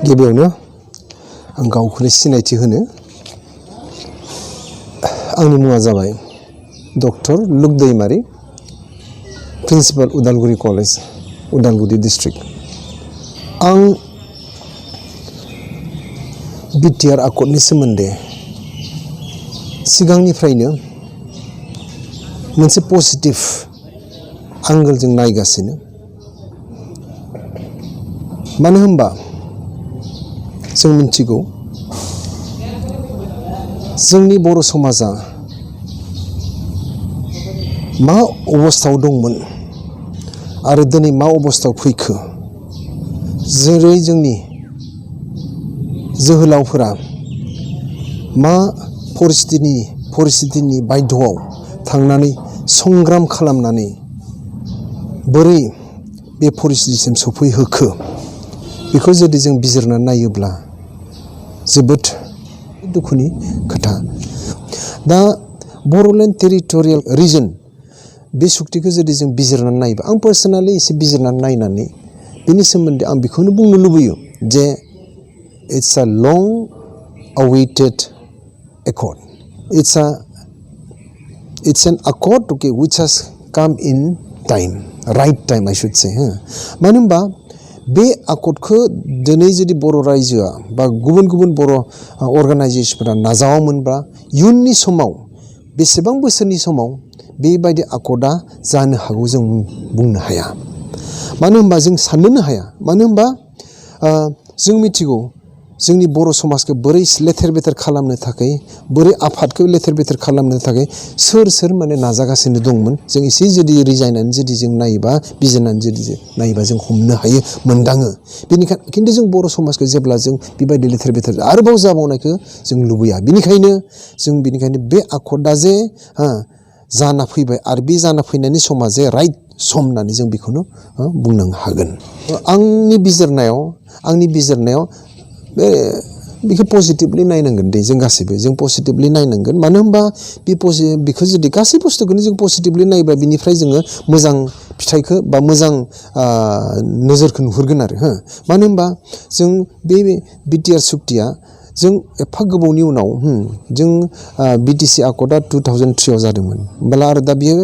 गिबियावनो आं गावखौनो सिनायथि होनो आंनि मुङा जाबाय डक्टर लुक दैमारि principal Udalguri college Udalguri district आं BTR Accordनि सोमोन्दै सिगांनिफ्रायनो मोनसे पजिटिभ आंगोलजों नायगासिनो मानो होनबा जों मिथिगौ जोंनि बर' समाजा मा अबस्थायाव दंमोन आरो दिनै मा अबस्थायाव फैखो जेरै जोंनि जोहोलावफोरा मा परिस्थितिनि बायध'आव थांनानै संग्राम खालामनानै बोरै बे परिस्थितिसिम सफैहोखो बेखौ जुदि जों बिजिरनानै नायोब्ला जोबोद दुखुनि खोथा दा बर'लेण्ड टेरिटरियेल रिजन बे सुक्तिखौ जुदि जों बिजिरनानै नायोबा आं पार्सनेलि एसे बिजिरनानै नायनानै बेनि सोमोन्दै आं बेखौनो बुंनो लुबैयो जे it's a long awaited accord it's an accord okay which has come in time right time I should say मानो होनबा बे आकर्डखौ दिनै जुदि बर' रायजोआ बा गुबुन गुबुन बर' अर्गानाइजेसनफोरा नाजावामोनबा इयुननि समाव बेसेबां बोसोरनि समाव बेबायदि आकर्डआ जानो हागौ जों बुंनो हाया मानो होनबा जों साननोनो हाया मानो होनबा जों मिथिगौ जोंनि बर' समाजखौ बोरै लेथेर बेथेर खालामनो थाखाय बोरै आफादखौ लेथेर बेथेर खालामनो थाखाय सोर माने नाजागासिनो दंमोन जों एसे जुदि रिजायनानै जुदि जों नायोबा बिजिरनानै जुदि नायोबा जों हमनो हायो मोनदाङो बेनिखायनो खिन्थु जों बर' समाजखौ जेब्ला जों बेबायदि लेथेर बेथेर आरोबाव जाबावनायखौ जों लुबैया बेनिखायनो बे आकर्डआ जे जाना फैबाय आरो बे जाना फैनायनि समा जे राइट सम होननानै जों बेखौनो बुंनो हागोन आंनि बिजिरनायाव बेखौ पजिटिभलि नायनांगोन दे जों गासैबो जों पजिटिभलि नायनांगोन मानो होनबा बेखौ जुदि गासै बुस्थुखौनो जों पजिटिभलि नायोबा बिनिफ्राय जोङो मोजां फिथाइखौ बा मोजां नोजोरखौ नुहुरगोन आरो मानो होनबा जों बे BTR सुक्तिया जों एफा गोबावनि उनाव जों BTC Accordआ 2003 आव जादोंमोन होमब्ला आरो दा बियो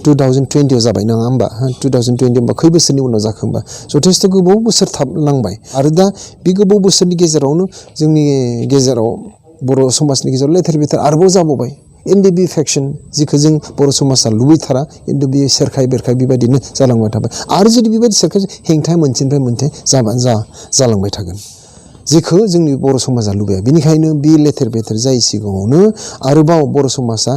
2020 आव जाबाय नङा होमबा 2020 होमबा खै बोसोरनि उनाव जाखो होमबा जथेस्थ' गोबाव बोसोर नांबाय आरो दा बे गोबाव बोसोरनि गेजेरावनो जोंनि गेजेराव बर' समाजनि गेजेराव लेथेर बेथेर आरोबाव जाबावबाय NDB फेक्सन जिखौ जों बर' समाजा लुबैथारा खिन्थु बे सेरखाय बेरखाय बेबायदिनो जालांबाय थाबाय आरो जुदि बेबायदि सेरखाय हेंथा मोनसेनिफ्राय मोनसे जालांबाय थागोन जेखौ जोंनि बर' समाजा लुबैया बेनिखायनो बे लेथेर बेथेर जायै सिगाङावनो आरोबाव बर' समाजा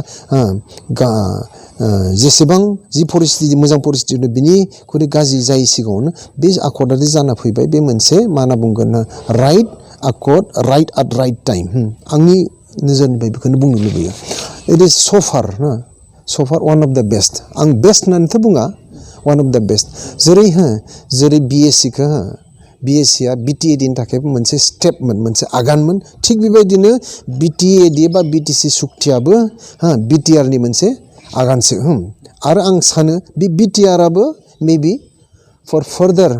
जेसेबां जि परिस्थिति मोजां परिस्थिति बिनिख्रुइ गाज्रि जायै सिगाङावनो बे आकर्डआदि जाना फैबाय बे मोनसे मा होनना बुंगोन right accord right at right time आंनि नोजोरनिफ्राय बेखौनो बुंनो लुबैयो it is so far one of the best आं बेस्ट होननानैथ' बुङा वान अफ द बेस्ट जेरै BScआ BTADनि थाखाय मोनसे स्टेपमोन मोनसे आगानमोन थिग बेबायदिनो BTAD बा BTC सुक्तियाबो BTRनि मोनसे आगानसो आरो आं सानो बे BTRआबो मेबि फर फार्दार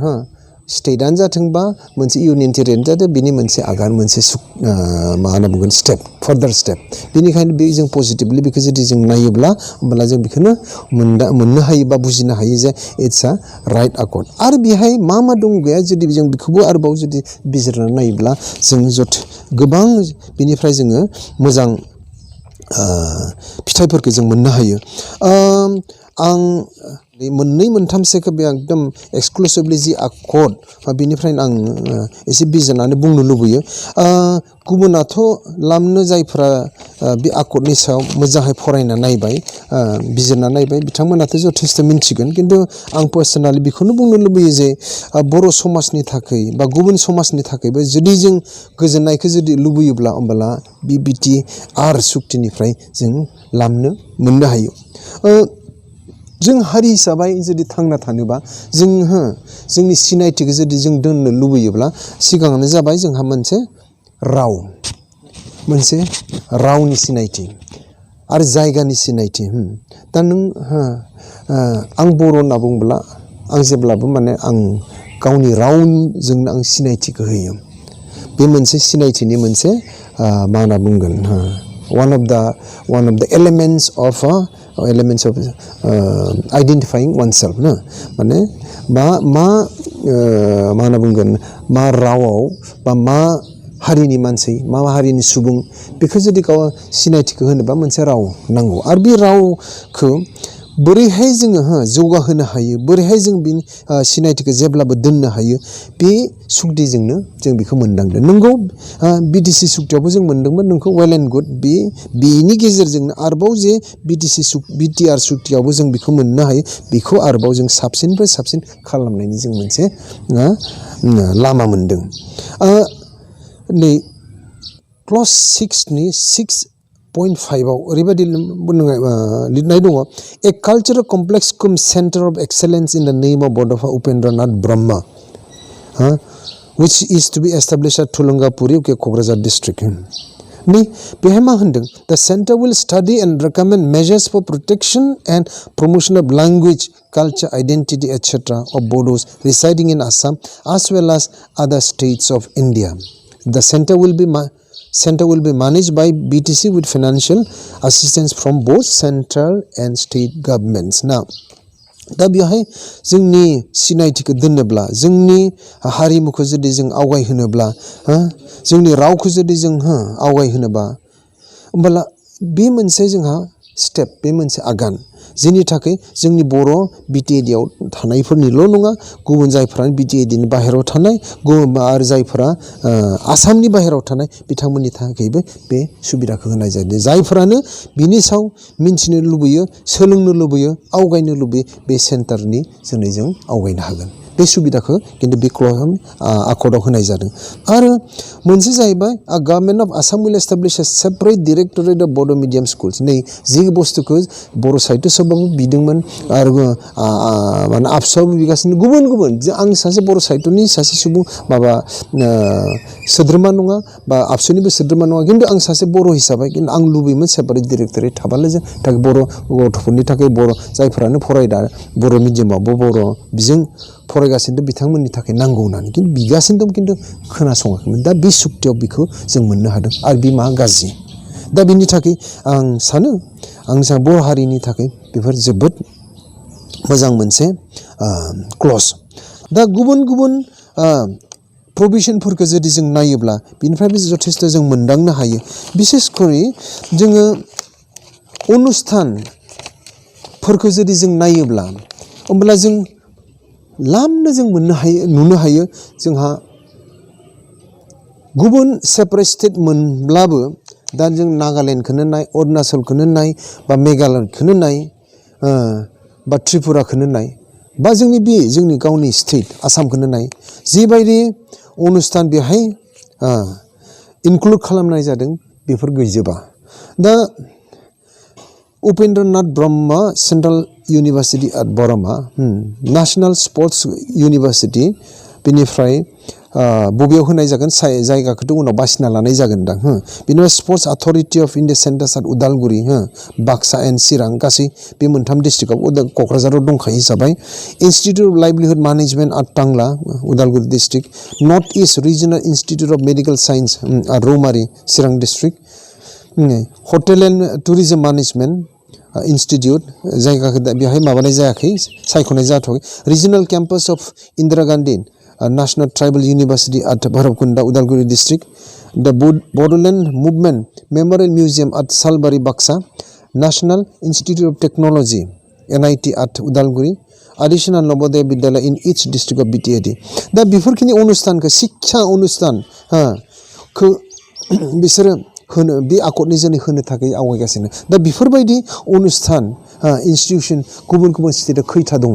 स्टेटआनो जाथोंबा मोनसे इउनियन जाथों बिनि मोनसे आगान मोनसे मा होनना बुंगोन फार्दार स्टेप बेनिखायनो बे जों पजिटिभलि बेखौ जुदि जों नायोब्ला होमब्ला जों बेखौनो मोननो हायो बा बुजिनो हायो जे इट्स आ राइट आकर्ड आरो बेहाय मा दं गैया जुदि जों बेखौबो आरोबाव जुदि बिजिरनानै नायोब्ला जों गोबां बिनिफ्राय जोङो मोजां फिथाइफोरखौ जों मोननो हायो आं मोननै मोनथामसोखौ बे एकदम एक्सक्लुसिभलि जि आकर्ड बेनिफ्रायनो आं एसे बिजिरनानै बुंनो लुबैयो गुबुनाथ' लामनो जायफोरा बे आकर्डनि सायाव मोजाङै फरायना नायबाय बिजिरना नायबाय बिथांमोनाथ' जथेस्थ' मिन्थिगोन खिन्थु आं पार्सनेलि बेखौनो बुंनो लुबैयो जे बर' समाजनि थाखाय बा गुबुन समाजनि थाखायबो जुदि जों गोजोननायखौ जुदि लुबैयोब्ला होमब्ला बे BTR सुक्तिनिफ्राय जों मोननो हायो जों हारि हिसाबै जुदि थांना थानोबा जोंनि सिनायथिखौ जुदि जों दोननो लुबैयोब्ला सिगाङावनो जाबाय जोंहा मोनसे रावनि सिनायथि आरो जायगानि सिनायथि दा नों आं बर' होनना बुंब्ला आं जेब्लाबो माने आं गावनि रावजोंनो आं सिनायथिखौ होयो बे मोनसे सिनायथिनि मोनसे मा होनना बुंगोन one of the elements of identifying oneself ना माने मा होनना बुंगोन मा रावाव बा मा हारिनि मानसि मा हारिनि सुबुं बेखौ जुदि गाव सिनायथिखौ होनोबा मोनसे राव नांगौ आरो बे रावखौ बोरैहाय जोङो जौगाहोनो हायो बोरैहाय जों बिनि सिनायथिखौ जेब्लाबो दोननो हायो बे सुक्तिजोंनो जों बेखौ मोनदांदों नंगौ बिटिसि सुक्तियावबो जों मोनदोंमोन नोंखौ वेल एन्ड गुड बेनि गेजेरजोंनो आरोबाव जे बिटिआर सुक्तियावबो जों बेखौ मोननो हायो बेखौ आरोबाव जों साबसिननिफ्राय साबसिन खालामनायनि जों मोनसे लामा मोनदों नै क्लज 6 नि 6.5 आव ओरैबायदि लिरनाय दङ a cultural complex cum centre of excellence in the name of Bodofa Upendranath Brahma which is to be established at Thulungapuri, Kokrazar district. बेहाय मा होनदों the center will study and recommend measures for protection and promotion of language, culture, identity, etc. of Bodos residing in Assam as well as other states of India. The center will be managed by BTC with financial assistance from both central and state governments. Now, दा बेहाय जोंनि सिनायथिखौ दोननोब्ला जोंनि हारिमुखौ जुदि जों आवगायहोनोब्ला जोंनि रावखौ जुदि जों आवगायहोनोबा होमब्ला बे मोनसे जोंहा स्टेप बे मोनसे आगान जेनि थाखाय जोंनि बर' बिटिएडिआव थानायफोरनिल' नङा गुबुन जायफोरा बिटिएडिनि बाहेरायाव थानाय गुबुन आरो जायफोरा आसामनि बाहेरायाव थानाय बिथांमोननि थाखायबो बे सुबिदाखौ होनाय जादों जायफोरानो बिनि सायाव मिन्थिनो लुबैयो सोलोंनो लुबैयो आवगायनो लुबैयो बे सेन्टारनि जोनै जों आवगायनो हागोन बे सुबिदाखौ खिन्थु बे आकर्डआव होनाय जादों आरो मोनसे जाहैबाय government of Assam will establish a separate directorate of Bodo' medium schools नै जि बुस्थुखौ बर' साहित्य सभाबो बिदोंमोन आरो माने आबसुआबो बिगासिनो गुबुन आं सासे बर' साहित्यनि सासे सुबुं माबा सोद्रोमा नङा बा आबसुनिबो सोद्रोमा नङा खिन्थु आं सासे बर' हिसाबै खिन्थु आं लुबैयोमोन सेपारेट डाइरेक्टरेट थाबालाय जों थाखाय बर' गथ'फोरनि थाखाय बर' जायफोरानो फरायदा बर' मिडियामावबो बर' बिजों फरायगासिनो बिथांमोननि थाखाय नांगौ होननानै खिन्थु बिगासिनो दं खिन्थु खोनासङाखैमोन दा बे सुक्तियाव बेखौ जों मोननो हादों आरो बे मा गाज्रि दा बिनि थाखाय आं सानो बर' हारिनि थाखाय बेफोर जोबोद मोजां मोनसे क्लज दा गुबुन प्रभिजनफोरखौ जुदि जों नायोब्ला बिनिफ्रायबो जथेस्थ जों मोनदांनो हायो बिसेसकरि जोङो अनुस्थानफोरखौ जुदि जों नायोब्ला होमब्ला जों लामनो जों नुनो हायो जोंहा गुबुन सेपारेट स्टेट मोनब्लाबो दा जों नागालेण्डखौनो नाय अरुणाचलखौनो नाय बा मेघालयखौनो नाय बा त्रिपुराखौनो नाय बा जोंनि गावनि स्टेट आसामखौनो नाय जिबायदि अनुस्थान बेहाय इनक्लुड खालामनाय जादों बेफोर गैजोबा दा Upendranath Brahma central university at Barama national sports university बेनिफ्राय बबेयाव होनाय जागोन जायगाखौथ' उनाव बासिना लानाय जागोनदां बेनिफ्राय sports authority of India centres at Udalguri Baksa and Chirang गासै बे मोनथाम डिस्ट्रिक्टआव क'क्राझाराव दंखायो हिसाबै institute of livelihood management at Tangla Udalguri district north east regional institute of medical science at Raumari Chirang district hotel and tourism management institute जायगाखौ बेहाय माबानाय जायाखै सायख'नाय जाथ'वाखै regional campus of Indira Gandhi national tribal university at Bhairabkunda Udalguri district the Bodoland movement memorial museum at Salbari Baksa national institute of technology NIT at Udalguri additional Navodaya Vidyalaya in each district of BTAD दा बेफोरखिनि अनुस्थानखौ शिक्षा अनुस्थान बिसोरो होनो बे आकर्डनि जोनै होनो थाखाय आवगायगासिनो दा बेफोरबायदि अनुस्थान इन्स्टिटिउसन गुबुन स्टेटआव खैथा दङ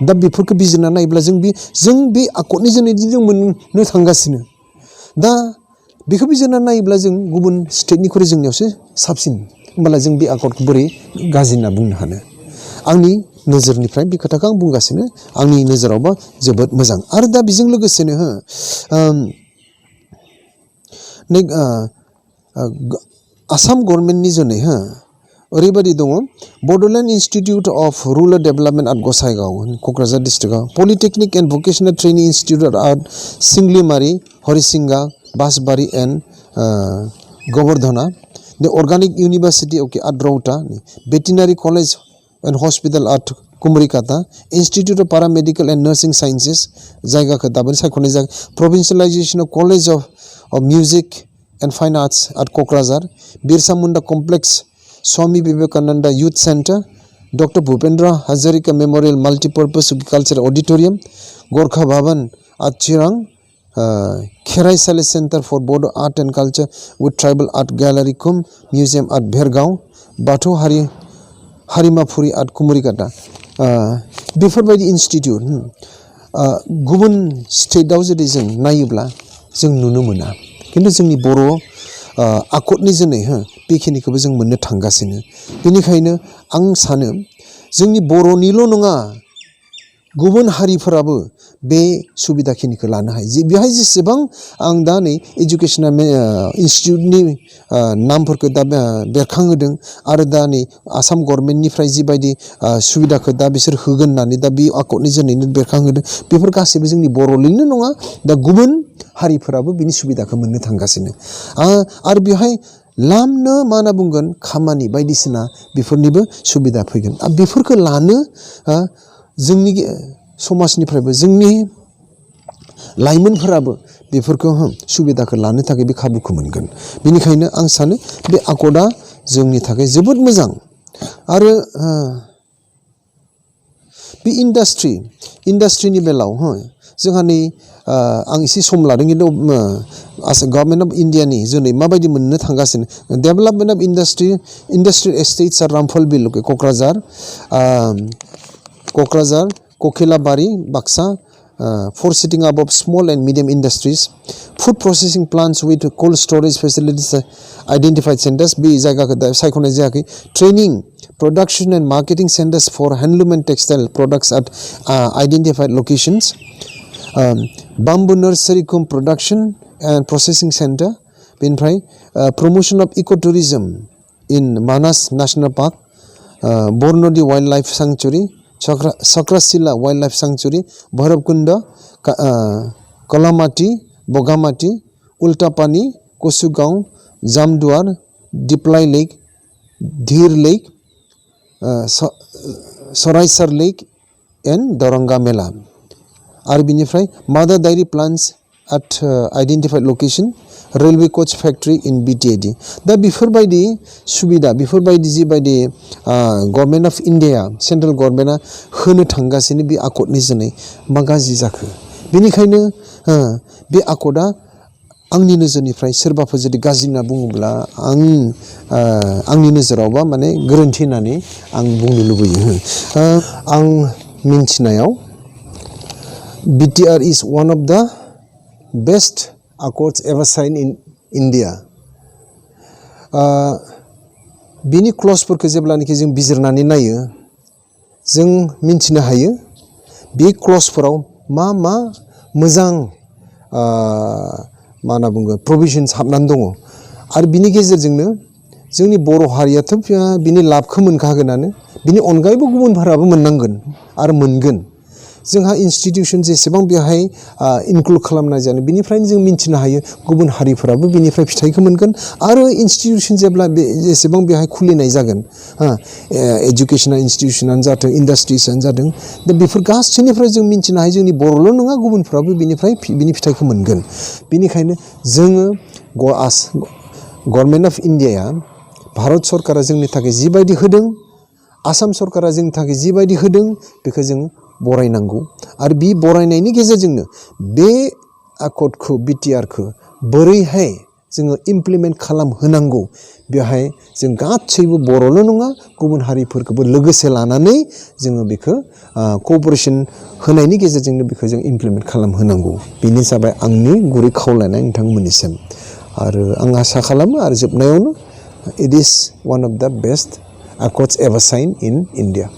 दा बेफोरखौ बिजिरना नायोब्ला जों बे आकर्डनि जोनै जों मोननो थांगासिनो दा बेखौ बिजिरना नायोब्ला जों गुबुन स्टेटनिख्रुइ जोंनियावसो साबसिन होमब्ला जों बे आकर्डखौ बोरै गाज्रि होनना बुंनो हानो आंनि नोजोरनिफ्राय बे खोथाखौ आं बुंगासिनो आंनि नोजोरावबा जोबोद मोजां आरो दा बेजों लोगोसेनो आसाम गभर्नमेन्टनि जोनै ओरैबायदि दङ Bodoland institute of rural development at Gossaigaon Kokrajhar डिस्ट्रिक्टआव polytechnic and vocational training institute at Singlimari Harisinga Basbari and Gobardhana the Organic University at Rauta, Veterinary College and Hospital at Kumrikata, Institute of Paramedical and Nursing Sciences, Jaiga Kataban, Provincialization of College of Music and Fine Arts at Kokrajhar, Birsa Munda Complex, Swami Vivekananda Youth Center, Dr. Bhupendra Hazarika Memorial Multipurpose Cultural Auditorium, Gorkha Bhavan at Chirang, Kherai Sale Center for Bodo Art and Culture with Tribal Art Gallery Kum Museum at Bhergaon, Batu Harimapuri at Kumurikata. बेफोरबायदि institute गुबुन स्टेटआव जुदि जों नायोब्ला जों नुनो मोना खिन्थु जोंनि बर' आकर्डनि जुनै बेखिनिखौबो जों मोननो थांगासिनो बेनिखायनो आं सानो जोंनि बर'निल' नङा गुबुन हारिफोराबो बे सुबिदाखिनिखौ लानो हायो बेहाय जेसेबां आं दा नै एजुकेशनेल इन्स्टिटिउटनि नामफोरखौ दा बेरखांहोदों आरो दा नै आसाम गभर्नमेन्टनिफ्राय जिबायदि सुबिदाखौ दा बिसोर होगोन होननानै दा बे आकर्डनि जोनैनो बेरखांहोदों बेफोर गासैबो जोंनि बर'निल' नङा दा गुबुन हारिफोराबो बिनि सुबिदाखौ मोननो थांगासिनो आरो बेहाय लामनो मा होनना बुंगोन खामानि बायदिसिना बेफोरनिबो सुबिदा फैगोन आरो बेफोरखौ लानो जोंनि समाजनिफ्रायबो जोंनि लाइमोनफोराबो बेफोरखौ सुबिदाखौ लानो थाखाय बे खाबुखौ मोनगोन बेनिखायनो आं सानो बे आकर्डआ जोंनि थाखाय जोबोद मोजां आरो बे इन्डास्ट्रिनि बेलायाव जोंहा नै आं एसे सम लादों खिन्थु गभर्नमेन्ट अफ इन्डियानि जुनै माबायदि मोननो थांगासिनो development of industrial estates are Ramphal Bil Kokrajhar Kokilabari, Baksa, for setting up of small and medium industries, food processing plants with cold storage facilities, identified centers, training, production and marketing centers for handloom and textile products at identified locations, bamboo nursery comb production and processing center, promotion of ecotourism in Manas National Park, Bornodi Wildlife Sanctuary, Sakrasila Wildlife Sanctuary, Bhairabkunda, Kalamati, Bogamati, Ultapani, Kosugaon, Zamduar, Diplai Lake, Dhir Lake, Soraisar Lake, and Doranga Mela. Arbinifrai, Mother Dairy Plants at identified location, Railway Coach Factory in BTAD. दा बेफोरबायदि सुबिदा बेफोरबायदि जिबायदि government of India central गभर्नमेन्टआ होनो थांगासिनो बे आकर्डनि जुनै मा गाज्रि जाखो बेनिखायनो बे आकर्डआ आंनि नोजोरनिफ्राय सोरबाफोर जुदि गाज्रि होनना बुङोब्ला आंनि नोजोरावबा माने गोरोन्थि होननानै आं बुंनो लुबैयो आं मिन्थिनायाव BTR is one of the best accords ever signed in India. बिनि क्लजफोरखौ जेब्लानोखि जों बिजिरनानै नायो जों मिन्थिनो हायो बे क्लजफोराव मा मोजां मा होनना बुङो प्रभिजन्स हाबनानै दङ आरो बिनि गेजेरजोंनो जोंनि बर' हारियाथ' बिनि लाबखौ मोनखागोनानो बिनि अनगायैबो गुबुनफोराबो मोननांगोन आरो मोनगोन जोंहा इन्स्टिटिउसन जेसेबां बेहाय इनक्लुड खालामनाय जानो बिनिफ्रायनो जों मिन्थिनो हायो गुबुन हारिफोराबो बिनिफ्राय फिथाइखौ मोनगोन आरो इन्स्टिटिउसन जेब्ला जेसेबां बेहाय खुलिनाय जागोन एजुकेसनेल इन्स्टिटिउसनानो जाथों इन्डास्ट्रिसआनो जादों दा बेफोर गासैनिफ्राय जों मिन्थिनो हायो जोंनि बर'ल' नङा गुबुनफ्राबो बिनि फिथाइखौ मोनगोन बेनिखायनो जोङो गभर्नमेन्ट अफ इन्डियाया भारत सरकारा जोंनि थाखाय जिबायदि होदों आसाम सरकारा जोंनि थाखाय जिबायदि होदों बेखौ जों बरायनांगौ आरो बे बरायनायनि गेजेरजोंनो बे आकर्डखौ BTRखौ बोरैहाय जोङो इमप्लिमेन्ट खालामहोनांगौ बेहाय जों गासैबो बर'ल' नङा गुबुन हारिफोरखौबो लोगोसे लानानै जोङो बेखौ कअपारेसन होनायनि गेजेरजोंनो बेखौ जों इमप्लिमेन्ट खालामहोनांगौ बेनो जाबाय आंनि गुरै खावलायनाय नोंथांमोननिसिम आरो आं आसा खालामो आरो जोबनायावनो it is one of the best accords ever signed in India.